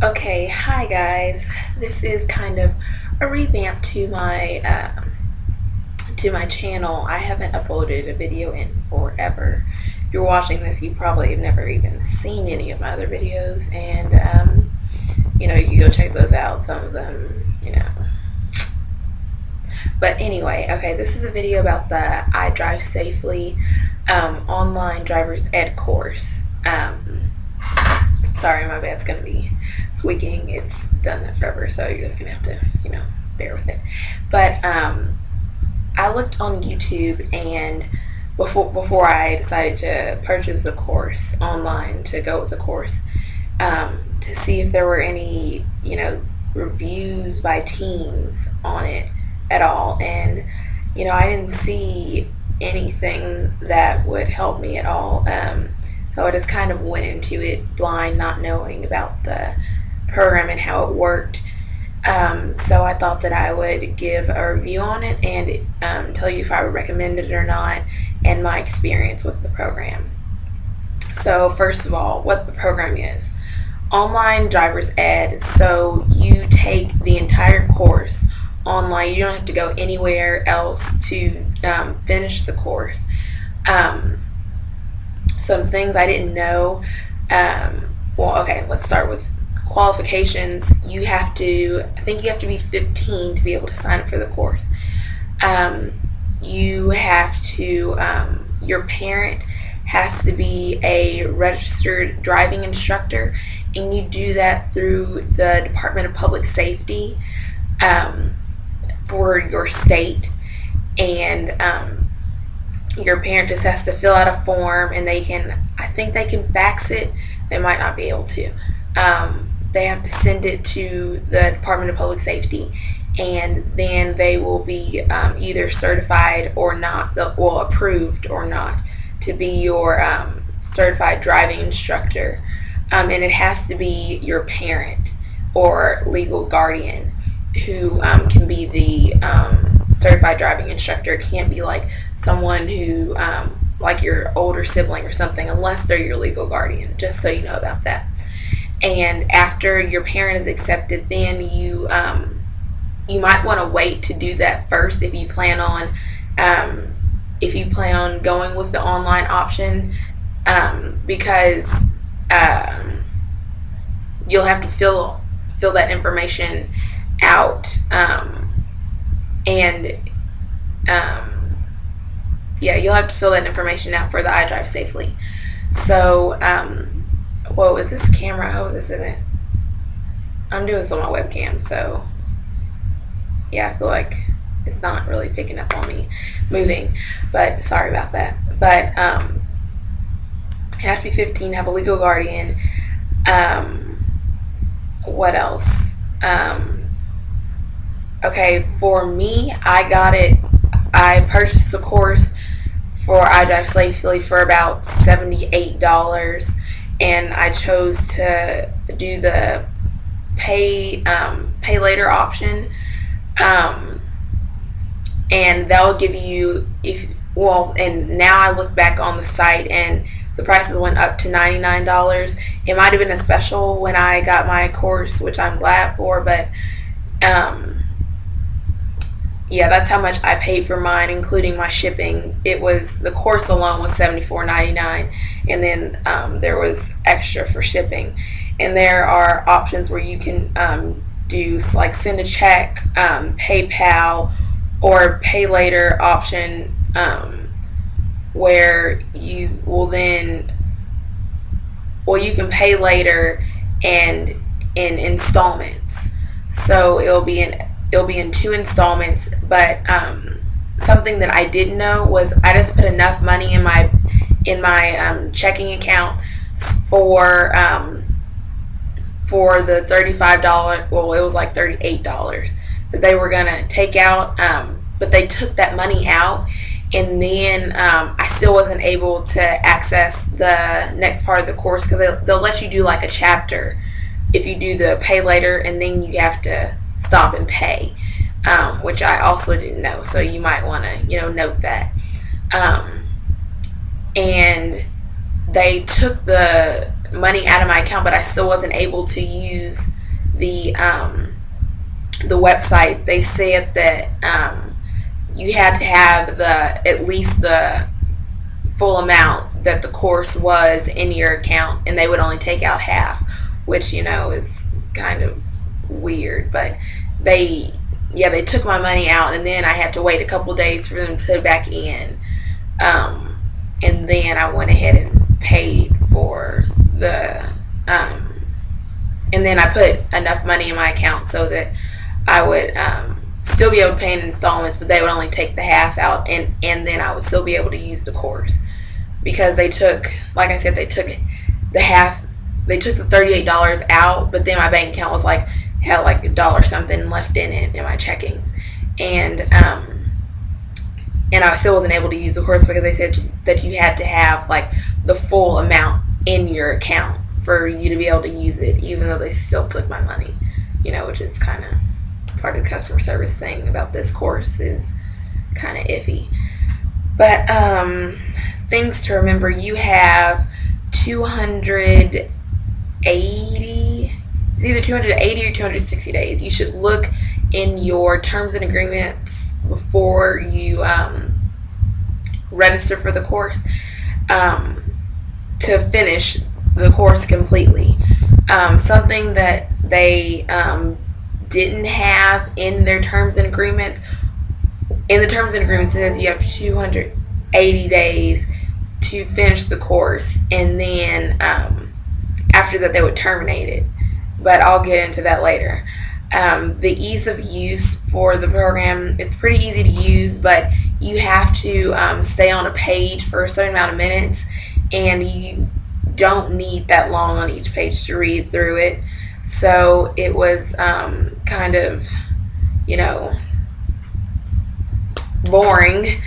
Okay, hi guys. This is kind of a revamp to my channel. I haven't uploaded a video in forever. If you're watching this, you probably have never even seen any of my other videos, and you can go check those out. Some of them. But anyway, okay, this is a video about the I Drive Safely online driver's ed course. Sorry, my bed's gonna be squeaking. It's done that forever, so you're just gonna have to, bear with it. But I looked on YouTube, and before I decided to purchase a course online to go with the course, to see if there were any, reviews by teens on it at all, and I didn't see anything that would help me at all. So I just kind of went into it blind, not knowing about the program and how it worked. So I thought that I would give a review on it and tell you if I would recommend it or not, and my experience with the program. So first of all, what the program is. Online driver's ed. So you take the entire course online. You don't have to go anywhere else to finish the course. Some things I didn't know. Okay, let's start with qualifications. I think you have to be 15 to be able to sign up for the course. You have to, your parent has to be a registered driving instructor, and you do that through the Department of Public Safety for your state. And your parent just has to fill out a form, and I think they can fax it. They might not be able to. They have to send it to the Department of Public Safety, and then they will be either certified or not, approved or not, to be your certified driving instructor. And it has to be your parent or legal guardian who can be the certified driving instructor. It can't be like someone who, like your older sibling or something, unless they're your legal guardian, just so you know about that. And after your parent is accepted, then you might want to wait to do that first if you plan on going with the online option, because you'll have to fill that information out, you'll have to fill that information out for the I Drive Safely. So whoa, is this camera? Oh, this isn't. I'm doing this on my webcam, so yeah, I feel like it's not really picking up on me moving, but sorry about that. But you have to be 15, have a legal guardian. What else? Okay, for me, I purchased the course for I Drive Safely for about $78, and I chose to do the pay later option, and that'll give you, and now I look back on the site and the prices went up to $99. It might have been a special when I got my course, which I'm glad for, but yeah, that's how much I paid for mine, including my shipping. The course alone was $74.99, and then there was extra for shipping. And there are options where you can do like send a check, PayPal, or pay later option, where you will then, you can pay later and in installments. So it'll be in 2 installments. But something that I didn't know was I just put enough money in my checking account for the $35. Well, it was like $38 that they were gonna take out. But they took that money out, and then I still wasn't able to access the next part of the course, because they'll let you do like a chapter if you do the pay later, and then you have to stop and pay, which I also didn't know. So you might want to note that. And they took the money out of my account, but I still wasn't able to use the website. They said that you had to have at least the full amount that the course was in your account, and they would only take out half, which is kind of weird. But they took my money out, and then I had to wait a couple days for them to put it back in, and then I went ahead and paid for the and then I put enough money in my account so that I would still be able to pay in installments, but they would only take the half out, and then I would still be able to use the course, because they took, like I said, they took the half. They took the $38 out, but then my bank account was had like $1 something left in it in my checkings, and I still wasn't able to use the course because they said that you had to have like the full amount in your account for you to be able to use it, even though they still took my money, which is kind of part of the customer service thing about this course is kind of iffy. But things to remember: you have 280. It's either 280 or 260 days. You should look in your terms and agreements before you register for the course to finish the course completely. Something that they didn't have in their terms and agreements. In the terms and agreements, it says you have 280 days to finish the course, and then after that they would terminate it. But I'll get into that later. The ease of use for the program, it's pretty easy to use, but you have to stay on a page for a certain amount of minutes, and you don't need that long on each page to read through it. So it was kind of, boring.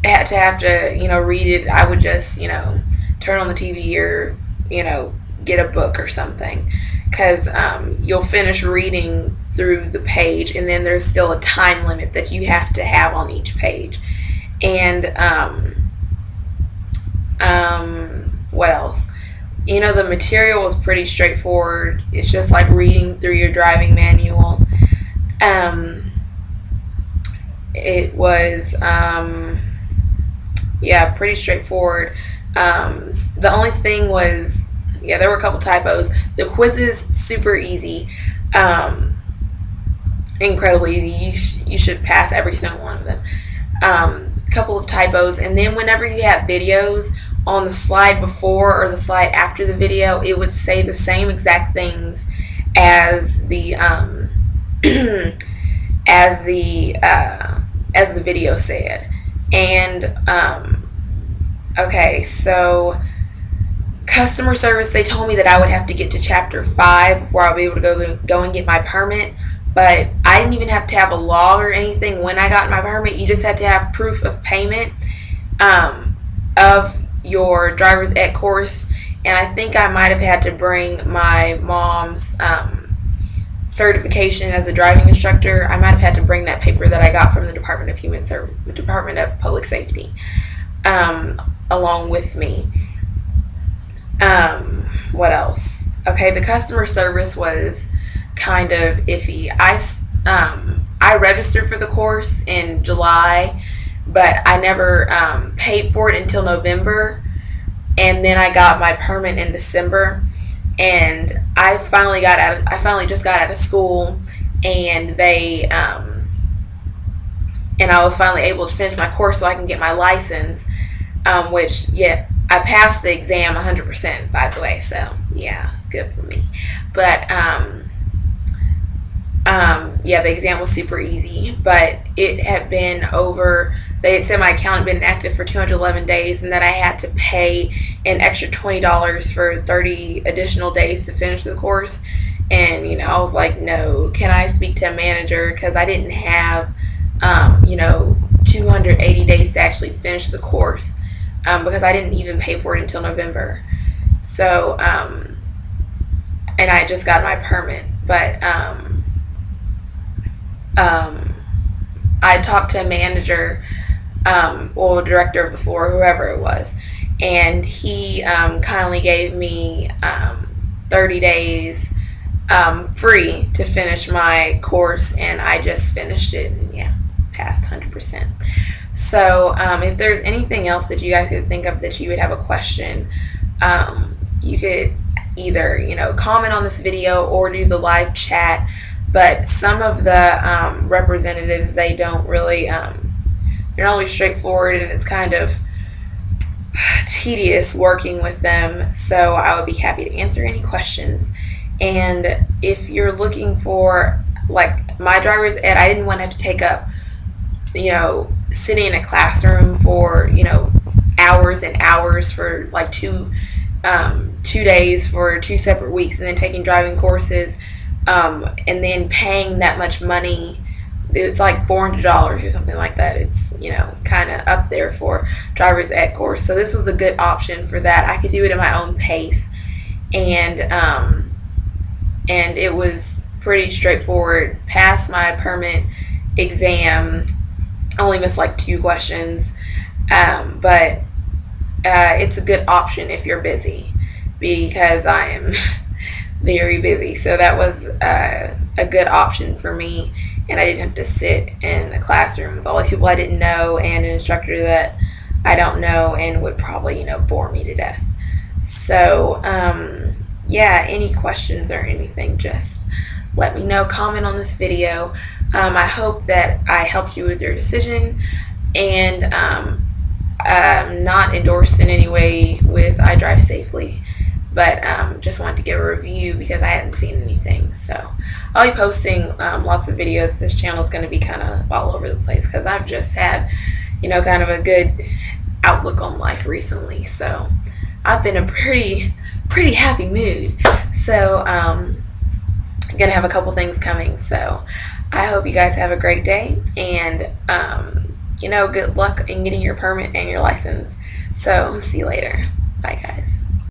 Had to read it. I would just, turn on the TV or, get a book or something, because you'll finish reading through the page, and then there's still a time limit that you have to have on each page. And what else? The material was pretty straightforward. It's just like reading through your driving manual. It was pretty straightforward. The only thing was, there were a couple typos. The quizzes, super easy, incredibly easy. You should pass every single one of them. A couple of typos, and then whenever you have videos, on the slide before or the slide after the video, it would say the same exact things as the as the video said. And okay, so customer service, they told me that I would have to get to chapter 5 before I'll be able to go and get my permit. But I didn't even have to have a log or anything when I got my permit. You just had to have proof of payment of your driver's ed course, and I think I might have had to bring my mom's certification as a driving instructor. I might have had to bring that paper that I got from the Department of Department of Public Safety along with me. What else? Okay, the customer service was kind of iffy. I registered for the course in July, but I never paid for it until November, and then I got my permit in December. And I finally just got out of school, and they and I was finally able to finish my course so I can get my license, which I passed the exam 100%, by the way, so good for me. But the exam was super easy, but it had been over. They had said my account had been inactive for 211 days, and that I had to pay an extra $20 for 30 additional days to finish the course. And I was like, no, can I speak to a manager? Because I didn't have 280 days to actually finish the course, because I didn't even pay for it until November. So and I just got my permit, but I talked to a manager, or director of the floor, whoever it was, and he kindly gave me 30 days free to finish my course, and I just finished it, and yeah, passed 100%. So if there's anything else that you guys could think of that you would have a question, you could either, you know, comment on this video or do the live chat. But some of the representatives, they don't really, they're not really straightforward, and it's kind of tedious working with them. So I would be happy to answer any questions. And if you're looking for, like, my driver's ed, I didn't want to have to take up, you know, sitting in a classroom for, you know, hours and hours for like 2 days for 2 separate weeks, and then taking driving courses, and then paying that much money. It's like $400 or something like that. It's, you know, kind of up there for driver's ed course. So this was a good option for that. I could do it at my own pace, and it was pretty straightforward. Passed my permit exam, only missed like 2 questions, but it's a good option if you're busy, because I am very busy. So that was a good option for me, and I didn't have to sit in a classroom with all these people I didn't know and an instructor that I don't know and would probably, you know, bore me to death. So yeah, any questions or anything, just let me know. Comment on this video. I hope that I helped you with your decision, and I'm not endorsed in any way with I Drive Safely, but just wanted to give a review because I hadn't seen anything. So I'll be posting lots of videos. This channel is going to be kind of all over the place because I've just had, you know, kind of a good outlook on life recently. So I've been in a pretty happy mood. So I'm going to have a couple things coming. So I hope you guys have a great day, and you know, good luck in getting your permit and your license. So see you later. Bye, guys.